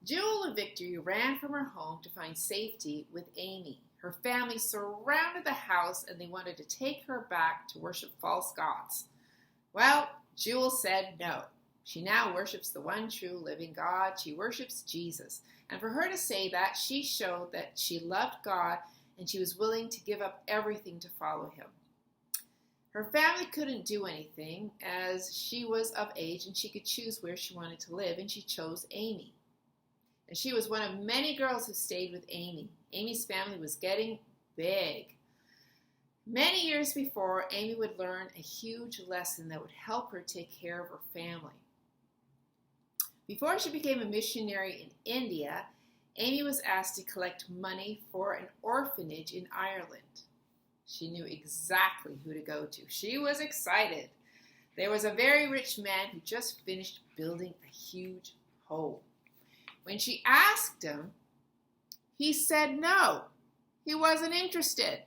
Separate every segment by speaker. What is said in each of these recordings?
Speaker 1: Jewel and Victory ran from her home to find safety with Amy. Her family surrounded the house and they wanted to take her back to worship false gods. Well, Jewel said no. She now worships the one true living God. She worships Jesus. And for her to say that, she showed that she loved God and she was willing to give up everything to follow him. Her family couldn't do anything as she was of age and she could choose where she wanted to live, and she chose Amy. And she was one of many girls who stayed with Amy. Amy's family was getting big. Many years before, Amy would learn a huge lesson that would help her take care of her family. Before she became a missionary in India, Amy was asked to collect money for an orphanage in Ireland. She knew exactly who to go to. She was excited. There was a very rich man who just finished building a huge home. When she asked him, he said no. He wasn't interested.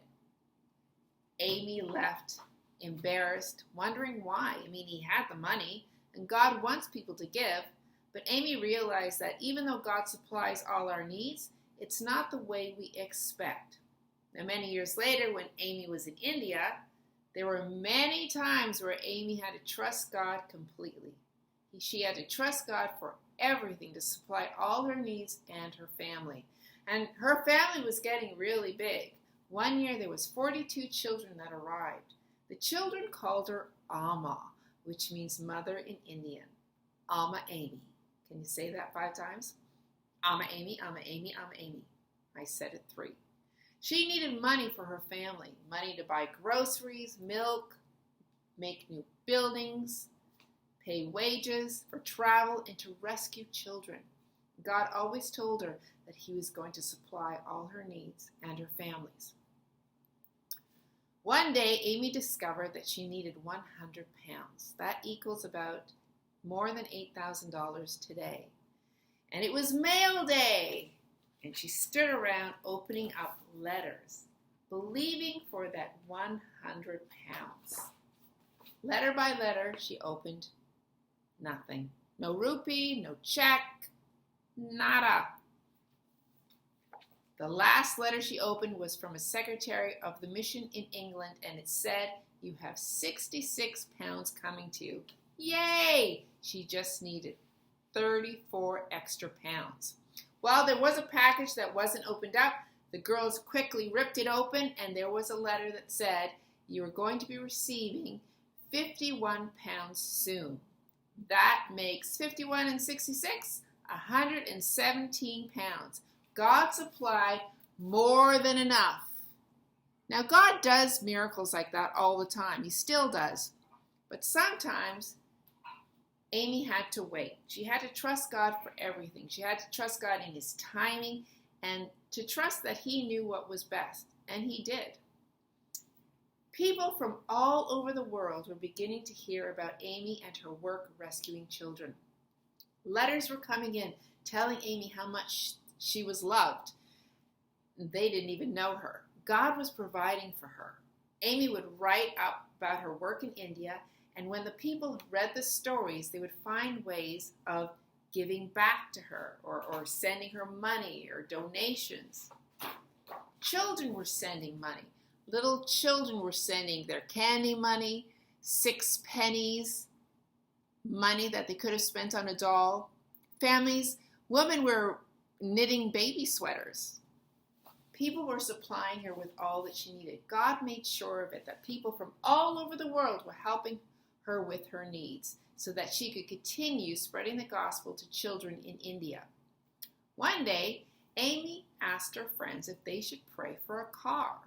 Speaker 1: Amy left, embarrassed, wondering why. He had the money, and God wants people to give. But Amy realized that even though God supplies all our needs, it's not the way we expect. Now, many years later, when Amy was in India, there were many times where Amy had to trust God completely. She had to trust God for everything, to supply all her needs and her family. And her family was getting really big. One year there was 42 children that arrived. The children called her Amma, which means mother in Indian. Amma Amy. Can you say that 5 times? Amma Amy, Amma Amy, Amma Amy. I said it 3. She needed money for her family, money to buy groceries, milk, make new buildings, pay wages, for travel, and to rescue children. God always told her that he was going to supply all her needs and her family's. One day, Amy discovered that she needed 100 pounds. That equals about more than $8,000 today. And it was mail day. And she stood around opening up letters, believing for that 100 pounds. Letter by letter, she opened nothing. No rupee, no check, nada. The last letter she opened was from a secretary of the mission in England, and it said, "You have 66 pounds coming to you." Yay! She just needed 34 extra pounds. Well, there was a package that wasn't opened up. The girls quickly ripped it open, and there was a letter that said, "You are going to be receiving 51 pounds soon." That makes 51 and 66, 117 pounds. God supplied more than enough. Now, God does miracles like that all the time. He still does. But sometimes Amy had to wait. She had to trust God for everything. She had to trust God in his timing and to trust that he knew what was best. And he did. People from all over the world were beginning to hear about Amy and her work rescuing children. Letters were coming in telling Amy how much she was loved. They didn't even know her. God was providing for her. Amy would write up about her work in India, and when the people read the stories, they would find ways of giving back to her or sending her money or donations. Children were sending money. Little children were sending their candy money, 6 pennies, money that they could have spent on a doll. Women were knitting baby sweaters. People were supplying her with all that she needed. God made sure of it, that people from all over the world were helping her with her needs so that she could continue spreading the gospel to children in India. One day, Amy asked her friends if they should pray for a car.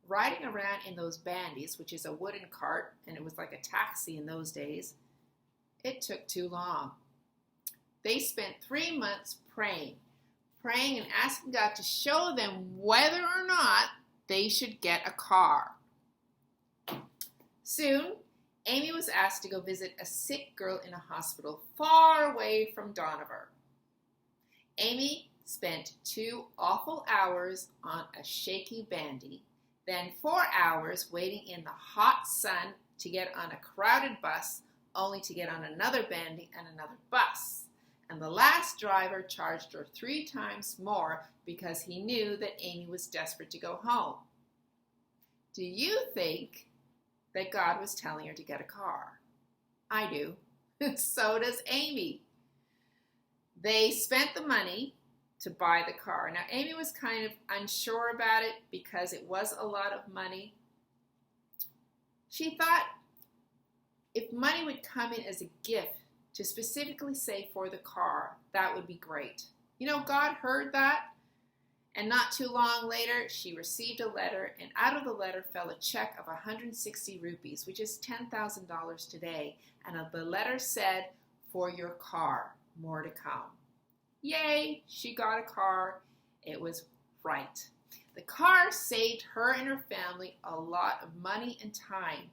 Speaker 1: Riding around in those bandies, which is a wooden cart, and it was like a taxi in those days, it took too long. They spent 3 months praying and asking God to show them whether or not they should get a car. Soon, Amy was asked to go visit a sick girl in a hospital far away from Dohnavur. Amy spent 2 awful hours on a shaky bandy, then 4 hours waiting in the hot sun to get on a crowded bus, only to get on another bandy and another bus. and the last driver charged her 3 times more because he knew that Amy was desperate to go home. Do you think that God was telling her to get a car? I do. So does Amy. They spent the money to buy the car. Now, Amy was kind of unsure about it because it was a lot of money. She thought if money would come in as a gift to specifically say for the car, that would be great. You know, God heard that, and not too long later, she received a letter, and out of the letter fell a check of 160 rupees, which is $10,000 today, and the letter said, for your car, more to come. Yay, she got a car. It was right. The car saved her and her family a lot of money and time.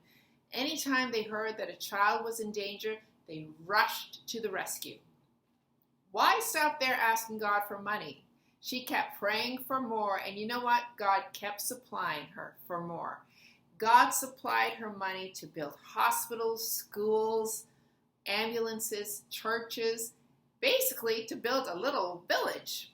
Speaker 1: Anytime they heard that a child was in danger, they rushed to the rescue. Why stop there asking God for money? She kept praying for more, and you know what? God kept supplying her for more. God supplied her money to build hospitals, schools, ambulances, churches, basically to build a little village.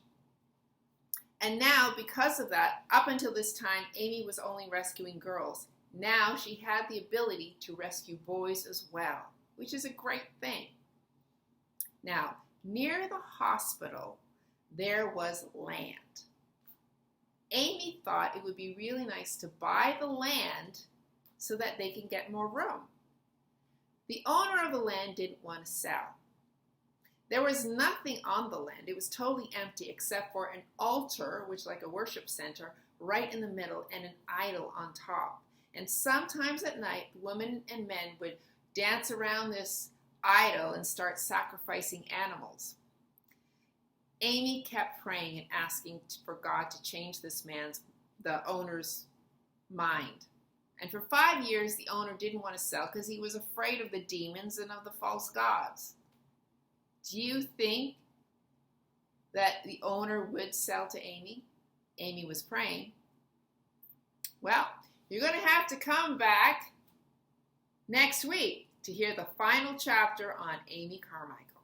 Speaker 1: And now, because of that, up until this time, Amy was only rescuing girls. Now she had the ability to rescue boys as well, which is a great thing. Now, near the hospital, there was land. Amy thought it would be really nice to buy the land so that they can get more room. The owner of the land didn't want to sell. There was nothing on the land. It was totally empty except for an altar, which is like a worship center, right in the middle, and an idol on top. And sometimes at night, women and men would dance around this idol and start sacrificing animals. Amy kept praying and asking for God to change the owner's mind. And for 5 years, the owner didn't want to sell because he was afraid of the demons and of the false gods. Do you think that the owner would sell to Amy? Amy was praying. Well, you're going to have to come back next week to hear the final chapter on Amy Carmichael.